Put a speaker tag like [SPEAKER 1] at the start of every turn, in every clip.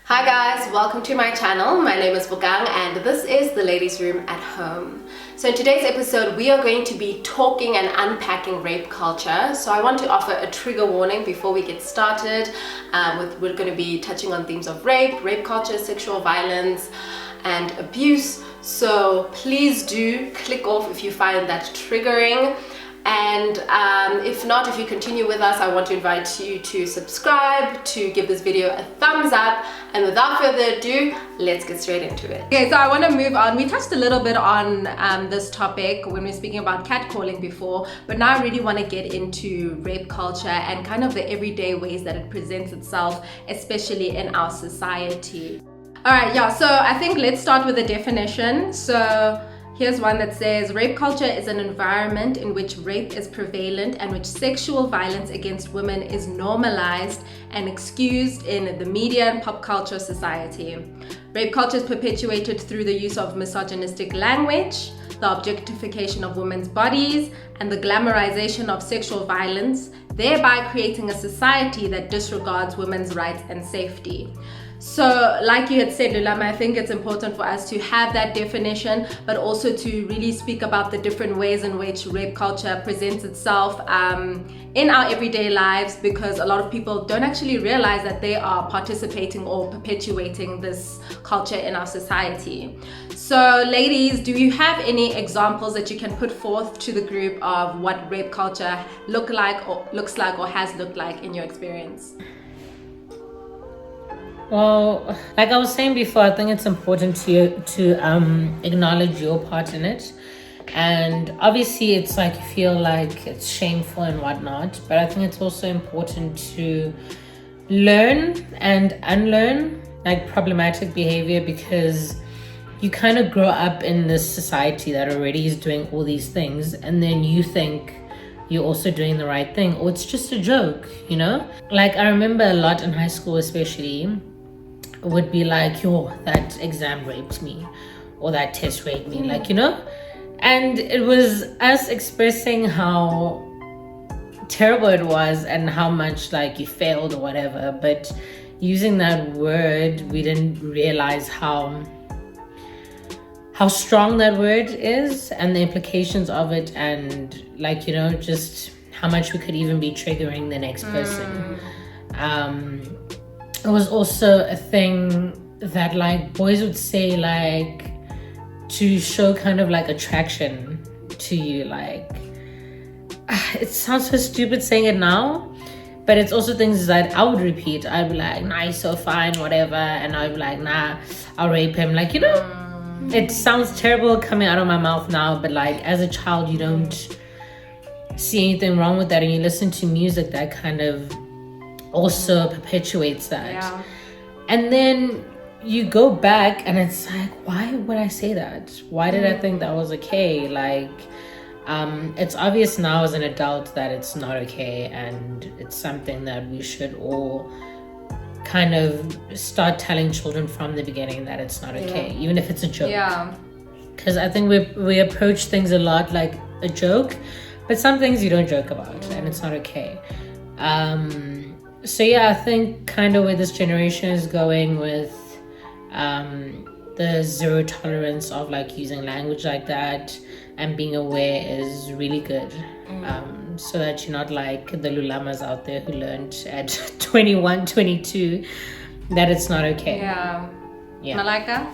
[SPEAKER 1] Hi guys, welcome to my channel. My name is Bokang and this is the ladies room at home. So in today's episode we are going to be talking and unpacking rape culture. So I want to offer a trigger warning before we get started. We're going to be touching on themes of rape culture, sexual violence and abuse. So please do click off if you find that triggering. And if not, if you continue with us, I want to invite you to subscribe, to give this video a thumbs up, and without further ado, let's get straight into it. Okay, so I want to move on. We touched a little bit on this topic when we were speaking about catcalling before, but now I really want to get into rape culture and kind of the everyday ways that it presents itself, especially in our society. All right, yeah, so I think let's start with the definition. So here's one that says, rape culture is an environment in which rape is prevalent and which sexual violence against women is normalized and excused in the media and pop culture society. Rape culture is perpetuated through the use of misogynistic language, the objectification of women's bodies, and the glamorization of sexual violence, thereby creating a society that disregards women's rights and safety. So like you had said, Lulama, I think it's important for us to have that definition, but also to really speak about the different ways in which rape culture presents itself in our everyday lives, because a lot of people don't actually realize that they are participating or perpetuating this culture in our society. So ladies, do you have any examples that you can put forth to the group of what rape culture looks like or has looked like in your experience?
[SPEAKER 2] Well, like I was saying before, I think it's important to acknowledge your part in it. And obviously it's like you feel like it's shameful and whatnot, but I think it's also important to learn and unlearn like problematic behavior, because you kind of grow up in this society that already is doing all these things, and then you think you're also doing the right thing, or it's just a joke, you know? Like I remember a lot in high school especially would be like, yo, that exam raped me, or that test raped me, like, you know? And it was us expressing how terrible it was and how much like you failed or whatever, but using that word, we didn't realize how strong that word is and the implications of it, and like, you know, just how much we could even be triggering the next person. It was also a thing that like boys would say, like, to show kind of like attraction to you. Like, it sounds so stupid saying it now, but it's also things that I would repeat. I'd be like, nah, he's so fine, whatever, and I'd be like, nah, I'll rape him, like, you know. It sounds terrible coming out of my mouth now, but like as a child you don't see anything wrong with that, and you listen to music that kind of also perpetuates that.
[SPEAKER 1] Yeah.
[SPEAKER 2] And then you go back and it's like, why would I say that? Why did I think that was okay? Like, it's obvious now as an adult that it's not okay, and it's something that we should all kind of start telling children from the beginning that it's not okay, even if it's a joke.
[SPEAKER 1] Yeah.
[SPEAKER 2] Because I think we approach things a lot like a joke, but some things you don't joke about, and it's not okay. So yeah, I think kind of where this generation is going with the zero tolerance of like using language like that and being aware is really good. So that you're not like the Lulamas out there who learned at 21, 22 that it's not okay.
[SPEAKER 1] Yeah.
[SPEAKER 2] Malaika?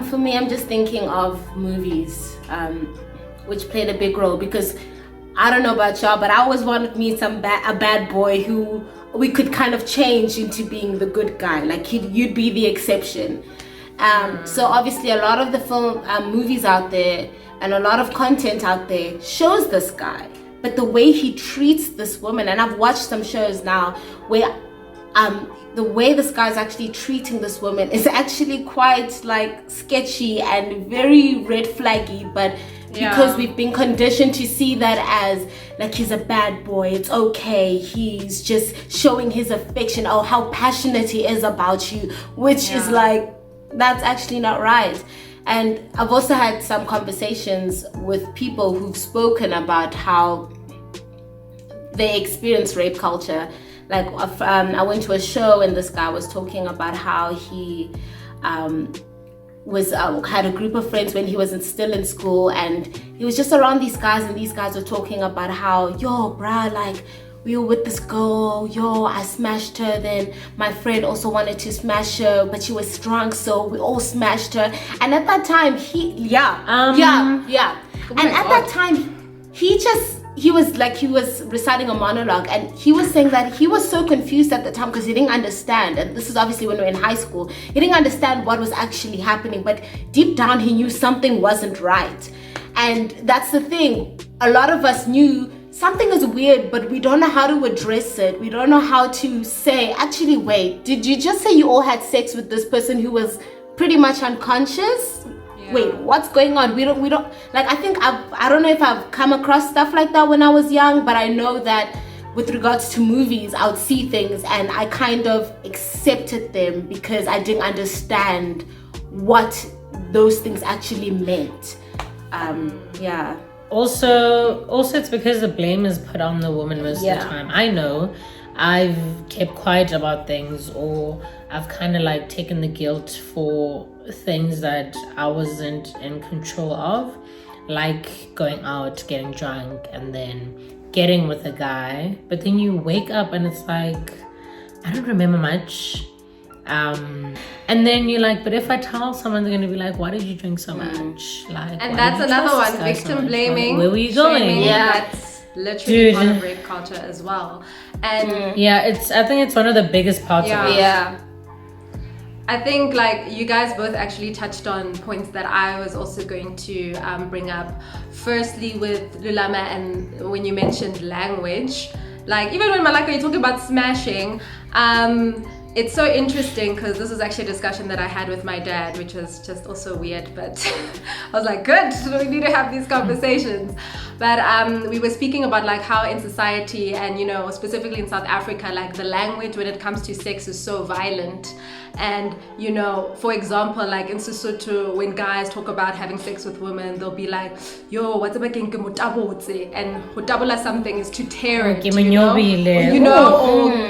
[SPEAKER 3] For me, I'm just thinking of movies, which played a big role, because I don't know about y'all, but I always wanted me a bad boy who we could kind of change into being the good guy. Like you'd be the exception. So obviously a lot of the movies out there and a lot of content out there shows this guy, but the way he treats this woman, and I've watched some shows now where the way this guy's actually treating this woman is actually quite like sketchy and very red flaggy, but because we've been conditioned to see that as like he's a bad boy, it's okay, he's just showing his affection, oh how passionate he is about you, which is like, that's actually not right. And I've also had some conversations with people who've spoken about how they experience rape culture, like I went to a show and this guy was talking about how he was had a group of friends when he was still in school, and he was just around these guys, and these guys were talking about how, yo, bruh, like, we were with this girl, yo, I smashed her, then my friend also wanted to smash her, but she was drunk, so we all smashed her. And at that time, and at that time, he was reciting a monologue, and he was saying that he was so confused at the time because he didn't understand, and this is obviously when we were in high school, he didn't understand what was actually happening, but deep down he knew something wasn't right. And that's the thing, a lot of us knew something is weird, but we don't know how to address it. We don't know how to say, actually, wait, did you just say you all had sex with this person who was pretty much unconscious? Yeah. Wait, what's going on? We don't like, I don't know if I've come across stuff like that when I was young, but I know that with regards to movies, I would see things and I kind of accepted them because I didn't understand what those things actually meant. Yeah.
[SPEAKER 2] Also, it's because the blame is put on the woman most of the time. I know I've kept quiet about things, or I've kind of like taken the guilt for things that I wasn't in control of, like going out, getting drunk, and then getting with a guy. But then you wake up and it's like, I don't remember much. And then you're like, but if I tell someone, they're gonna be like, why did you drink so much? Like,
[SPEAKER 1] and that's another one, victim blaming.
[SPEAKER 2] Where were you going?
[SPEAKER 1] That's literally part of rape culture as well. And
[SPEAKER 2] I think it's one of the biggest parts of it.
[SPEAKER 1] Yeah. I think like you guys both actually touched on points that I was also going to bring up. Firstly, with Lulama, and when you mentioned language, like even when Malaika, you're talking about smashing, it's so interesting because this was actually a discussion that I had with my dad, which was just also weird, but I was like, good, we need to have these conversations. But we were speaking about like how in society, and you know, specifically in South Africa, like the language when it comes to sex is so violent. And you know, for example, like in Sesotho, when guys talk about having sex with women, they'll be like, yo, what's about getting mutabotse? And mutabula something is to tear it, you know,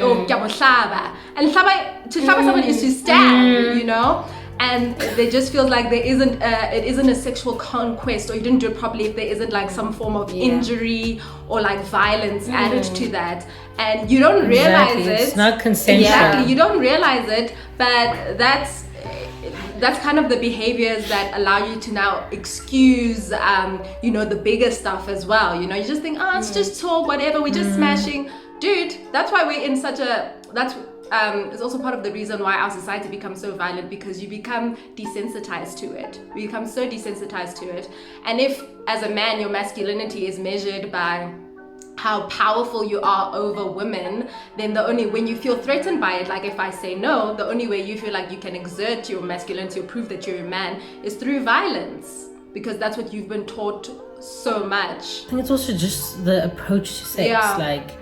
[SPEAKER 1] or kiamohlaba. And to hlaba someone is to stab, you know. And they just feel like there isn't it isn't a sexual conquest, or you didn't do it properly if there isn't like some form of injury or like violence added to that, and you don't realize it.
[SPEAKER 2] It's not consensual.
[SPEAKER 1] Exactly, you don't realize it, but that's kind of the behaviors that allow you to now excuse you know, the bigger stuff as well. You know, you just think, oh, it's just talk, whatever, we're just smashing. Dude, that's why we're in such a it's also part of the reason why our society becomes so violent, because you become desensitized to it. We become so desensitized to it. And if, as a man, your masculinity is measured by how powerful you are over women, then when you feel threatened by it, like if I say no, the only way you feel like you can exert your masculinity or prove that you're a man is through violence, because that's what you've been taught so much.
[SPEAKER 2] I think it's also just the approach to sex. Like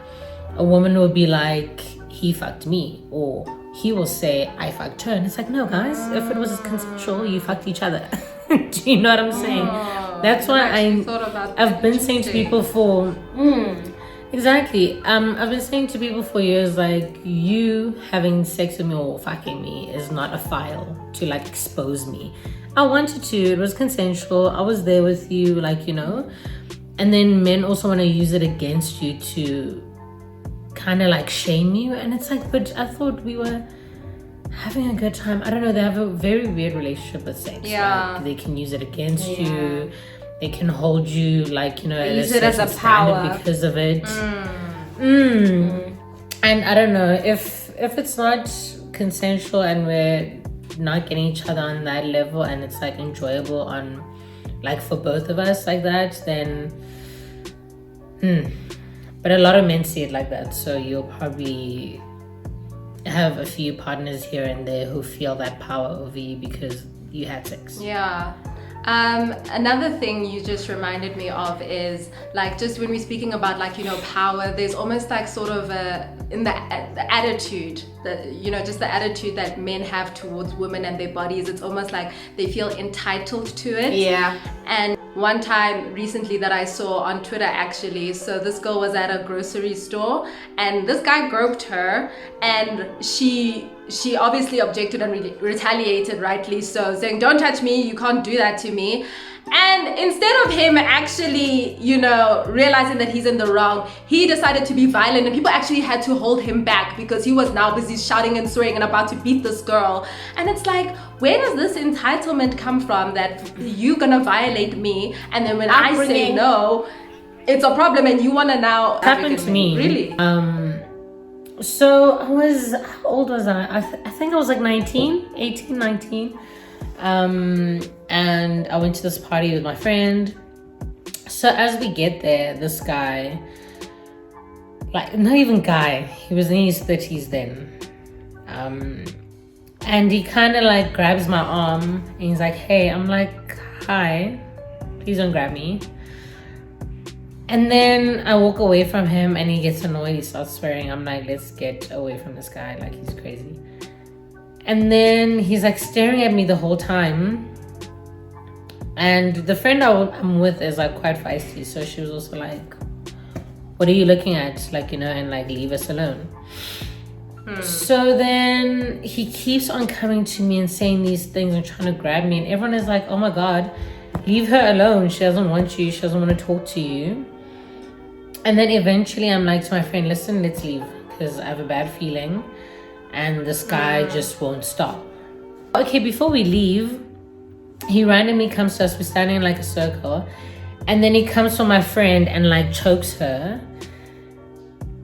[SPEAKER 2] a woman will be like, he fucked me, or he will say, I fucked her. And it's like, no guys, if it was consensual, you fucked each other. Do you know what I'm saying? That's why I've been saying to people for exactly. I've been saying to people for years, like, you having sex with me or fucking me is not a file to like expose me. I wanted to, it was consensual, I was there with you, like, you know. And then men also want to use it against you to kind of like shame you, and it's like, but I thought we were having a good time. I don't know, they have a very weird relationship with sex. Like, they can use it against you, they can hold you like, you know,
[SPEAKER 3] use it as a power
[SPEAKER 2] because of it. And I don't know, if it's not consensual and we're not getting each other on that level, and it's like enjoyable on like for both of us like that, then but a lot of men see it like that, so you'll probably have a few partners here and there who feel that power over you because you had sex.
[SPEAKER 1] Another thing you just reminded me of is like, just when we're speaking about like, you know, power, there's almost like sort of in the attitude that, you know, just the attitude that men have towards women and their bodies. It's almost like they feel entitled to it. And one time recently that I saw on Twitter actually. So this girl was at a grocery store and this guy groped her, and she obviously objected and retaliated, rightly so, saying, "Don't touch me, you can't do that to me." And instead of him actually, you know, realizing that he's in the wrong, he decided to be violent, and people actually had to hold him back because he was now busy shouting and swearing and about to beat this girl. And it's like, where does this entitlement come from that you're gonna violate me, and then when I say no, it's a problem and you wanna now...
[SPEAKER 2] Happened to me.
[SPEAKER 1] Really?
[SPEAKER 2] So how old was I? I think I was like 18, 19. And I went to this party with my friend. So as we get there, this guy, like, not even guy, he was in his 30s then. And he kind of like grabs my arm and he's like, "Hey," I'm like, "Hi, please don't grab me." And then I walk away from him and he gets annoyed, he starts swearing. I'm like, let's get away from this guy, like he's crazy. And then he's like staring at me the whole time. And the friend I'm with is like quite feisty, so she was also like, "What are you looking at?" Like, you know, and like, leave us alone. So then he keeps on coming to me and saying these things and trying to grab me, and everyone is like, "Oh my god, leave her alone. She doesn't want you. She doesn't want to talk to you." And then eventually I'm like to my friend, "Listen, let's leave because I have a bad feeling and this guy just won't stop." Okay, before we leave, he randomly comes to us. We're standing in like a circle, and then he comes for my friend and like chokes her.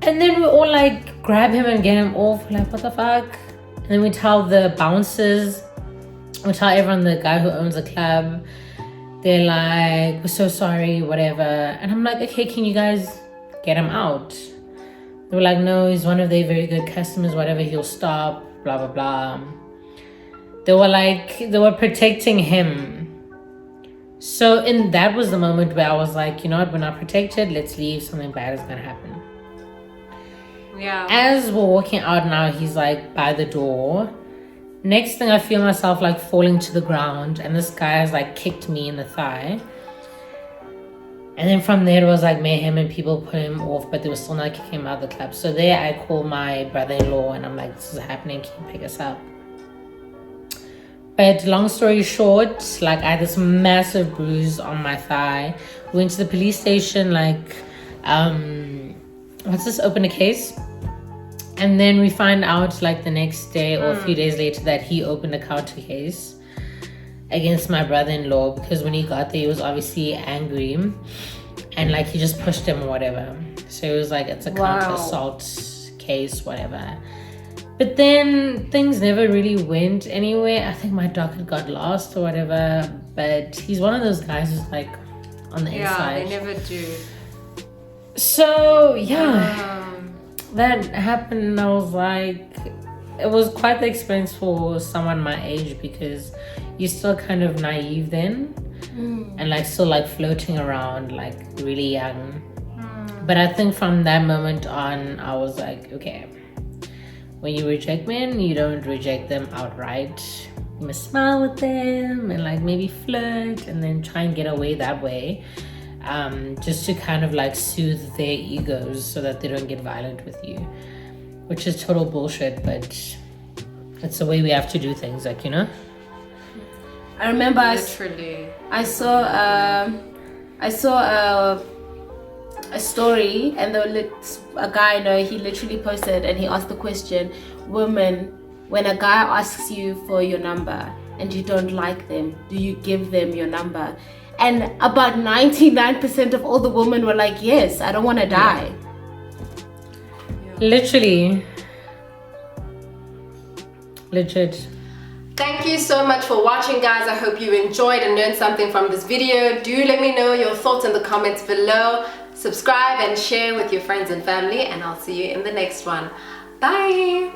[SPEAKER 2] And then we all like grab him and get him off. We're like, "What the fuck?" And then we tell the bouncers, we tell everyone, the guy who owns the club. They're like, "We're so sorry," whatever. And I'm like, "Okay, can you guys get him out?" They were like, "No, he's one of their very good customers, whatever, he'll stop, blah, blah, blah." They were protecting him. So that was the moment where I was like, you know what, we're not protected, let's leave, something bad is gonna happen.
[SPEAKER 1] Yeah.
[SPEAKER 2] As we're walking out now, he's like by the door. Next thing, I feel myself like falling to the ground, and this guy has like kicked me in the thigh. And then from there it was like mayhem and people put him off, but they were still not kicking him out of the club. So there I call my brother-in-law and I'm like, "This is happening, can you pick us up?" But long story short, like, I had this massive bruise on my thigh. We went to the police station, like, open a case. And then we find out like the next day or a few days later that he opened a counter case against my brother-in-law because when he got there, he was obviously angry and like he just pushed him or whatever. So it was like, it's a counter assault case, whatever. But then things never really went anywhere. I think my docket got lost or whatever. But he's one of those guys who's like on the inside.
[SPEAKER 1] Yeah, they never do.
[SPEAKER 2] So that happened, and I was like, it was quite the experience for someone my age because you're still kind of naive then and like still like floating around, like really young. But I think from that moment on, I was like, okay, when you reject men, you don't reject them outright. You must smile with them and like maybe flirt and then try and get away that way. Just to kind of like soothe their egos so that they don't get violent with you, which is total bullshit, but it's the way we have to do things, like, you know.
[SPEAKER 3] I remember
[SPEAKER 1] Literally.
[SPEAKER 3] I saw a story, and a guy, you know, he literally posted and he asked the question, "Women, when a guy asks you for your number and you don't like them, do you give them your number?" And about 99% of all the women were like, "Yes, I don't want to die."
[SPEAKER 2] Literally. Legit.
[SPEAKER 1] Thank you so much for watching, guys. I hope you enjoyed and learned something from this video. Do let me know your thoughts in the comments below. Subscribe and share with your friends and family, and I'll see you in the next one. Bye.